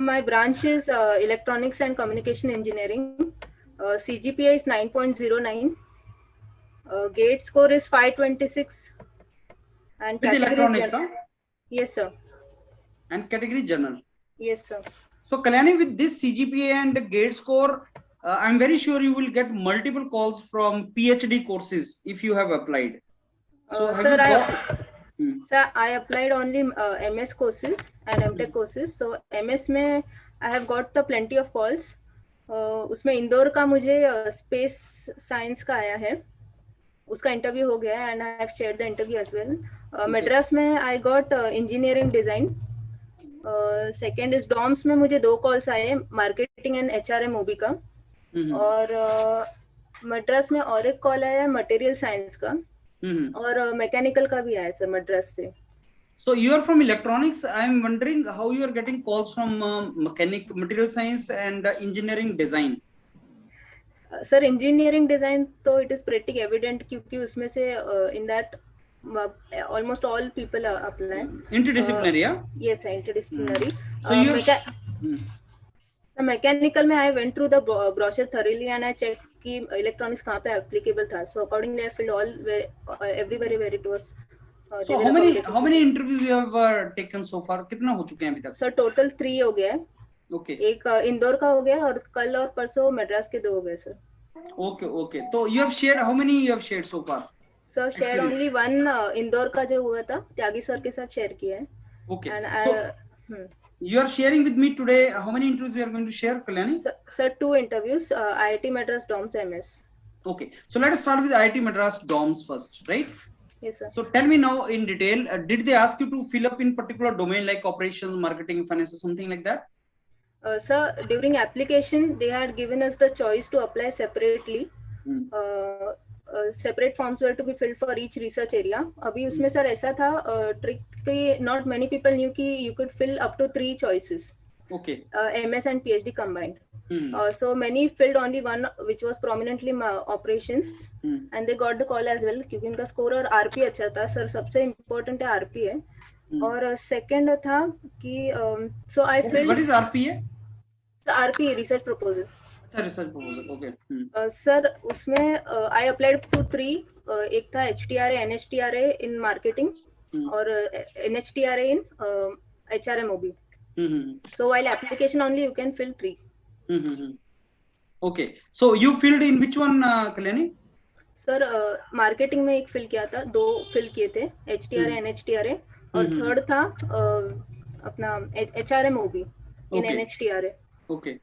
my branch is Electronics and Communication Engineering. CGPA is 9.09. Gate score is 526. And With category is electronics, huh? Yes, sir. And category general. Yes, sir. So Kalyani, with this CGPA and gate score, I'm very sure you will get multiple calls from PhD courses if you have applied. So have Sir, you got? Sir, I applied only MS courses and MTech courses. So MS में I have got the plenty of calls. उसमें इंदौर का मुझे space science का आया है, उसका interview हो गया है and I have shared the interview as well. Madras में I got engineering design. Second is DoMS में मुझे 2 कॉल्स आए, मार्केटिंग एंड HRM OB का. और मद्रास में और एक कॉल आया है मटेरियल साइंस का, और मैकेनिकल का भी आया सर मद्रास से. So you are from electronics. I am wondering how you are getting calls from material science and engineering design. Sir engineering design तो इट इज प्रेटी एविडेंट क्योंकि उसमें से in that almost all people apply. Interdisciplinary, yeah? Yes, interdisciplinary. So you mechanical में I went through the brochure thoroughly and I checked कि electronics कहाँ पे applicable था. So accordingly I filled all everywhere where it was. So how many interviews you have taken so far? कितना हो चुके हैं अभी तक? सर टोटल 3 हो गया है. Okay. एक इंदौर का हो गया और कल और परसों मद्रास के 2 हो गए सर. Okay. तो you have shared, how many you have shared so far? Sir share only 1 Indore का जो हुआ था त्यागी सर के साथ शेयर किया है. Okay. And you are sharing with me today. How many interviews you are going to share, Kalyani? Sir, 2 interviews. IIT Madras DOMS MS. Okay. So let us start with IIT Madras DOMS first, right? Yes, sir. So tell me now in detail. Did they ask you to fill up in particular domain like operations, marketing, finance, or something like that? Sir, during application, they had given us the choice to apply separately. Separate forms were to be filled for each research area. अभी उसमें sir ऐसा था trick कि not many people knew कि you could fill up to 3 choices. Okay. MS and PhD combined. So many filled only one, which was prominently operations, and they got the call as well क्योंकि उनका score और RP अच्छा था. Sir सबसे important है RP है. और second था कि so I filled. What is RPA? RP research proposal. Research proposal. Okay. Sir उसमें I applied to 3. एक था HTRA, NHTRA in marketing और NHTRA in HRM OB. So while application only you can fill 3. Okay. So you filled in which one, Kalyani? Sir marketing में एक fill किया था, 2 fill किए थे, HTRA, NHTRA, और थर्ड था अपना HRM OB in NHTRA. Okay.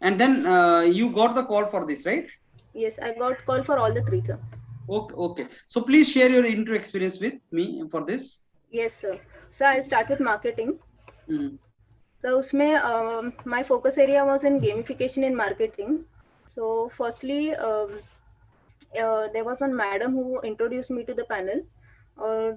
And then you got the call for this, right? Yes, I got call for all the 3, sir. Okay. So please share your interview experience with me for this. Yes, sir. So I'll start with marketing. So उसमें my focus area was in gamification in marketing. So firstly, there was one madam who introduced me to the panel. Or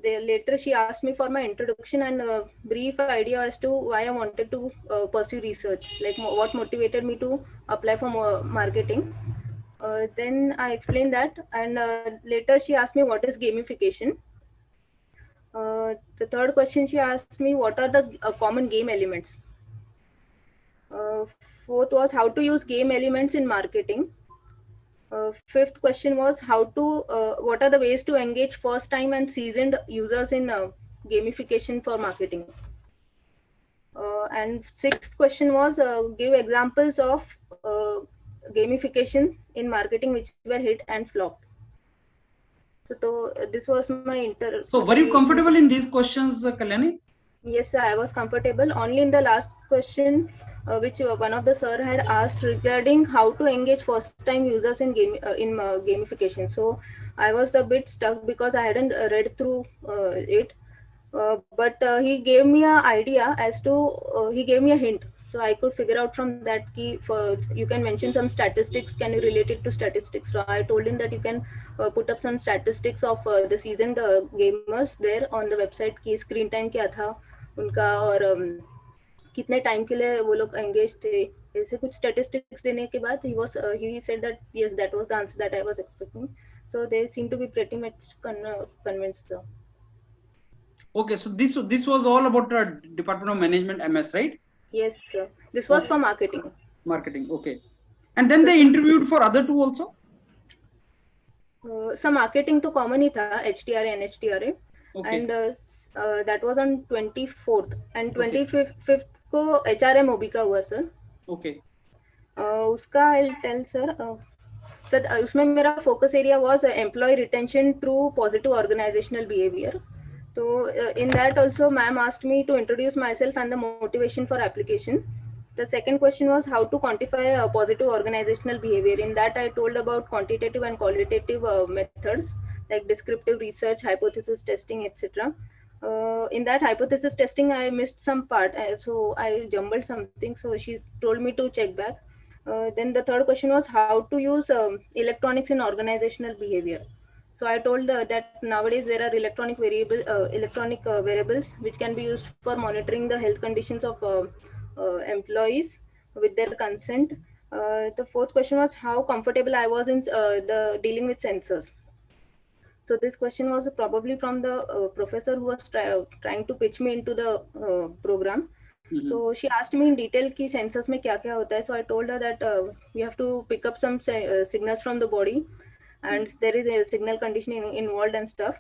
later she asked me for my introduction and brief idea as to why I wanted to pursue research, like what motivated me to apply for marketing. Then I explained that, and later she asked me what is gamification. The third question she asked me what are the common game elements. Fourth was how to use game elements in marketing. Fifth question was what are the ways to engage first time and seasoned users in gamification for marketing. And sixth question was give examples of gamification in marketing which were hit and flopped. So this was my So were you comfortable in these questions, Kalyani? Yes, sir, I was comfortable. Only in the last question, which one of the sir had asked regarding how to engage first-time users in gamification. So I was a bit stuck because I hadn't read through it. But he gave me an idea as to he gave me a hint, so I could figure out from that you can mention some statistics. Can you relate it to statistics? So I told him that you can put up some statistics of the seasoned gamers there on the website कि screen time क्या था उनका और कितने time के लिए वो लोग एंगेज थे, ऐसे कुछ स्टैटिस्टिक्स देने के बाद he said that yes, that was the answer that I was expecting. So they seem to be pretty much convinced though. Okay, so this was all about Department of Management MS, right? Yes, sir. This was Okay. for marketing. Marketing. Okay. And then So they interviewed for other two also. some marketing to common ही था HTRA and HTRA, Okay. and that was on 24th and Okay. 25th को HRM OB का हुआ sir. Okay. उसका I'll tell sir. Sir उसमें मेरा focus area was employ retention through positive organisational behaviour. तो in that also ma'am asked me to introduce myself and the motivation for application. The second question was how to quantify positive organizational behavior. In that I told about quantitative and qualitative methods like descriptive research, hypothesis testing, etc. In that hypothesis testing I missed some part, so I jumbled something, so she told me to check back. Then the third question was how to use electronics in organizational behavior. So I told that nowadays there are electronic variables which can be used for monitoring the health conditions of employees with their consent. The fourth question was how comfortable I was in the dealing with sensors. So this question was probably from the professor who was trying to pitch me into the program. Mm-hmm. So she asked me in detail कि sensors में क्या क्या होता है. So I told her that we have to pick up some signals from the body, and there is a signal conditioning involved and stuff.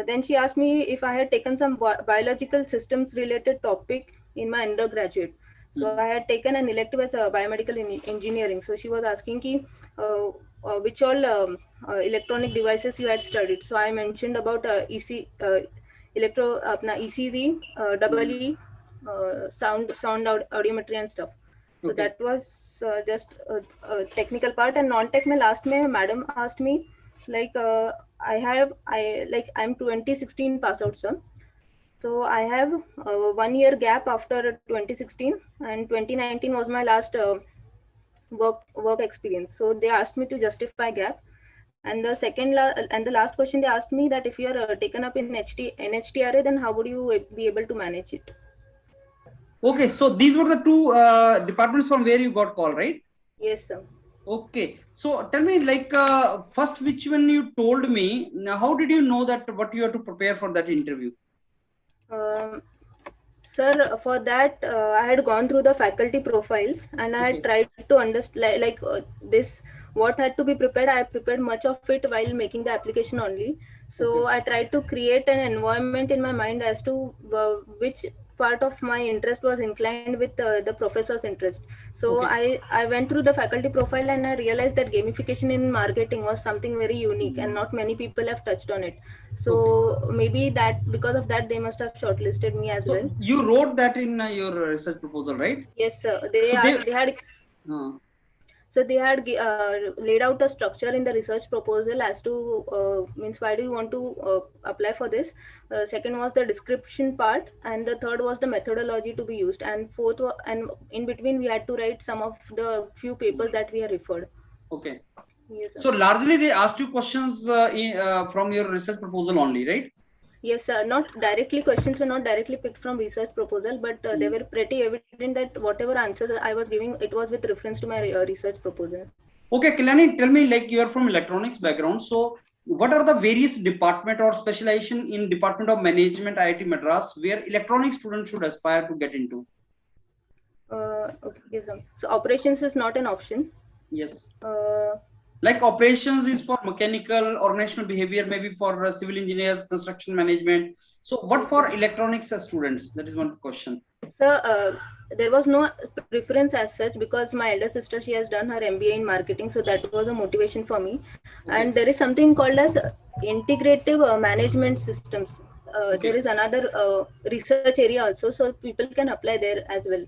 Then she asked me if I had taken some biological systems related topic in my undergraduate. So Mm-hmm. I had taken an elective as a biomedical engineering. So she was asking ki, which all electronic devices you had studied. So I mentioned about ECG, double Mm-hmm. E, sound audiometry and stuff. So Okay. that was just a technical part. And non-tech mein last mein madam asked me like I'm 2016 pass out, sir. So I have 1 year gap after 2016, and 2019 was my last work experience. So they asked me to justify gap. And the last question they asked me that if you are taken up in NHTRA, then how would you be able to manage it? Okay. So these were the two departments from where you got call, right? Yes, sir. Okay. So tell me, like, first, which one you told me? Now, how did you know that what you have to prepare for that interview? Um, Sir, for that, I had gone through the faculty profiles and I had Okay. tried to understand this what had to be prepared. I prepared much of it while making the application only. Okay. So I tried to create an environment in my mind as to which part of my interest was inclined with the professor's interest. So Okay. I went through the faculty profile and I realized that gamification in marketing was something very unique and Mm-hmm. not many people have touched on it. Okay. So maybe that because of that they must have shortlisted me as So well. you wrote that in your research proposal, right? Yes, sir. They So they. asked. They had. Uh, So they had laid out a structure in the research proposal as to means why do you want to apply for this. Second was the description part, and the third was the methodology to be used, and and in between we had to write some of the few papers that we are referred. okay. Yes, sir. So largely they asked you questions from your research proposal only, right? Yes, sir. Not directly questions were not directly picked from research proposal, but they Mm. were pretty evident that whatever answers I was giving, it was with reference to my research proposal. Okay, Kilani, tell me, like, you are from electronics background. So what are the various department or specialization in Department of Management IIT Madras where electronic students should aspire to get into? Okay, yes, sir. So operations is not an option. Yes. Uh, Like operations is for mechanical, organizational behavior, maybe for civil engineers, construction management. So what yes, for sir. electronics students? That is one question. So there was no preference as such because my elder sister she has done her MBA in marketing, so that was a motivation for me. Okay. And there is something called as integrative management systems. There Okay. is another research area also, so people can apply there as well.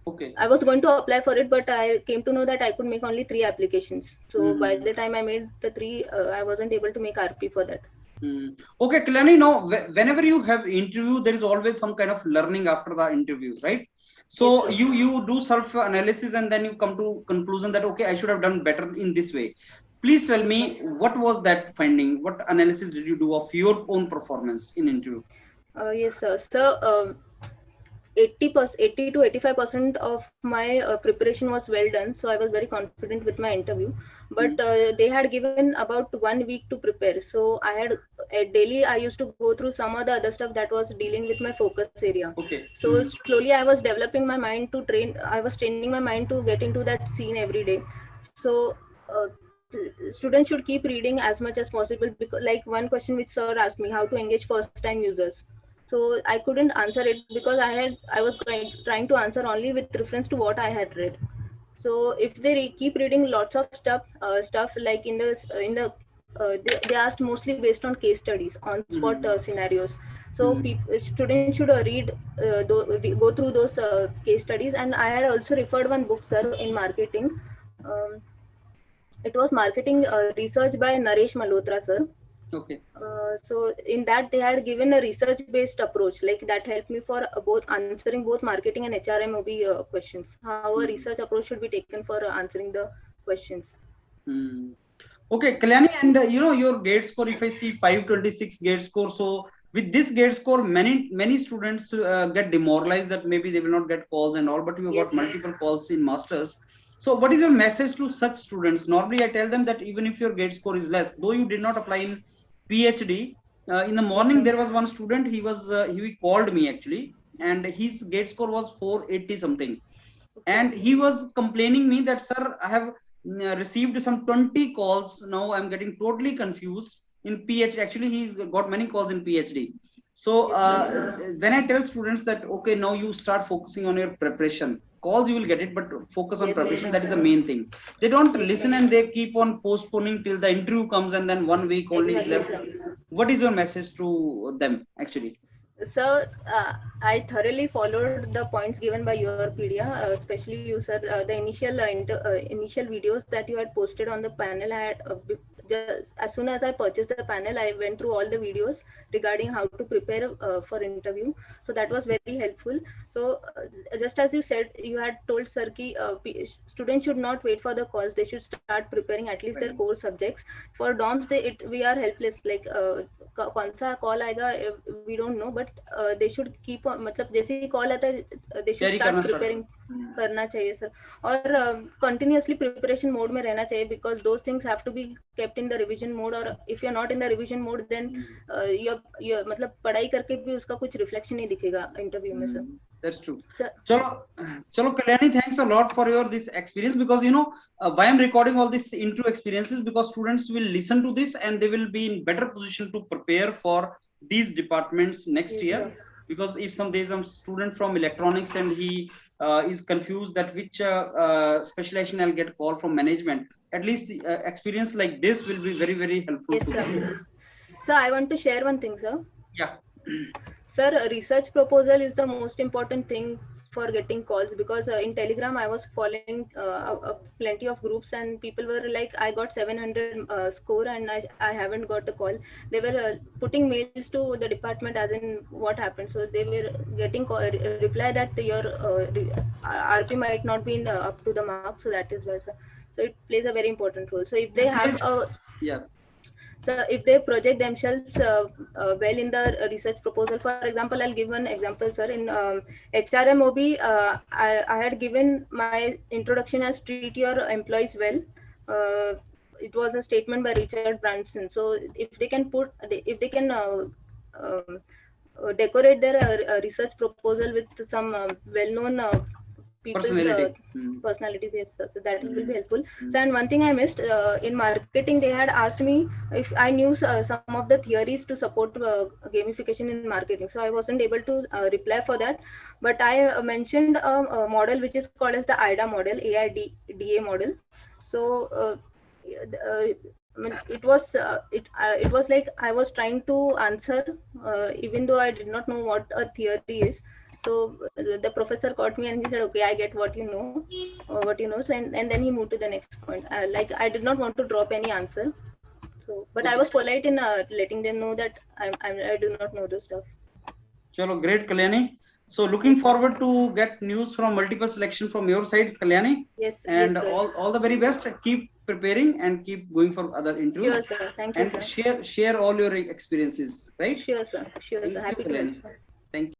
Okay. I was going to apply for it, but I came to know that I could make only 3 applications. So by Mm-hmm. the time I made the three, I wasn't able to make RP for that. Okay, Kilani, now whenever you have interview, there is always some kind of learning after the interview, right? Yes, So sir. you do self analysis and then you come to conclusion that okay, I should have done better in this way. Please tell me what was that finding? What analysis did you do of your own performance in interview? Yes, sir. So 80% 80 to 85% of my preparation was well done, so I was very confident with my interview. but they had given about 1 week to prepare. So I had daily I used to go through some of the other stuff that was dealing with my focus area. Okay. So slowly I was developing my mind to train. I was training my mind to get into that scene every day. So uh, students should keep reading as much as possible, because like one question which sir asked me, how to engage first time users. So I couldn't answer it because I was trying to answer only with reference to what I had read. So if they keep reading lots of stuff like they asked mostly based on case studies, on spot scenarios. So students should read go through those case studies. And I had also referred one book, sir, in marketing. um, it was marketing research by Naresh Malhotra, sir. Okay. So in that they had given a research based approach, like that helped me for both answering both marketing and HRMOB questions, how a research approach should be taken for answering the questions. Hmm. Okay, Kalyani, and your gate score. If I see 526 gate score, so with this gate score, many students get demoralized that maybe they will not get calls and all. But you Yes, got multiple calls in masters. So, what is your message to such students? Normally, I tell them that even if your gate score is less, though you did not apply in PhD, in the yes, morning sir. there was one student. He called me actually, and his gate score was 480 something, Okay. and he was complaining me that, sir, I have received some 20 calls. Now I'm getting totally confused in PhD. Actually, he's got many calls in PhD. So Yes, sir. when I tell students that okay, now you start focusing on your preparation, calls you will get it, but focus on Yes, yes, preparation, sir. that is the main thing. They don't Yes, sir. listen and they keep on postponing till the interview comes, and then 1 week only is Exactly, left. sir. What is your message to them actually? So I thoroughly followed the points given by your pedia, especially you, sir. The initial videos that you had posted on the panel, I had just as soon as I purchased the panel, I went through all the videos regarding how to prepare for interview. So that was very helpful. So just as you said, you had told sir ki students should not wait for the calls. They should start preparing at least their core subjects. For DOMS, we are helpless. Like कौन सा call आएगा we don't know, but they should keep on, मतलब जैसे ही call आता है they should Carry start karna start preparing. करना चाहिए sir. और continuously preparation mode में रहना चाहिए, because those things have to be kept in the revision mode. और if you're not in the revision mode, then you're मतलब पढ़ाई करके भी उसका कुछ reflection नहीं दिखेगा interview में sir. That's true. Sir, Chalo, Kalyani, thanks a lot for your this experience, because why I'm recording all these intro experiences, because students will listen to this and they will be in better position to prepare for these departments next yes, year. sir. Because if there's some student from electronics and he is confused that which specialization I'll get call from management, at least experience like this will be very very helpful Yes, to them. sir. So I want to share one thing, sir. Yeah. Sir, a research proposal is the most important thing for getting calls, because in Telegram I was following plenty of groups, and people were like, I got 700 score and I haven't got a call. They were putting mails to the department as in what happened. So they were getting reply that your RP might not be up to the mark. So that is why, sir. So it plays a very important role. So if they have Yes. a Yeah. so if they project themselves well in the research proposal, for example, I'll give one example, sir. In HRMOB, I had given my introduction as treat your employees well. Uh, it was a statement by Richard Branson. So if they can if they can decorate their research proposal with some well-known people's Personality. personalities, yes, sir. So that will be Mm. helpful. So, and one thing I missed in marketing, they had asked me if I knew some of the theories to support gamification in marketing. So I wasn't able to reply for that, but I mentioned a model which is called as the AIDA model, AIDA model. So it was it was like I was trying to answer, even though I did not know what a theory is. So the professor caught me and he said, okay, I get what you know, So and then he moved to the next point. Like I did not want to drop any answer. So, but I Okay. was polite in letting them know that I do not know this stuff. Chalo, great, Kalyani. So looking Yes, sir. forward to get news from multiple selection from your side, Kalyani. Yes, yes, And sir. all the very best. Keep preparing and keep going for other interviews. Sure, sir. Thank you, And sir. share all your experiences, right? Sure, sir. Sure, sir. Thank you, Happy to help, Kalyani. sir. Thank you.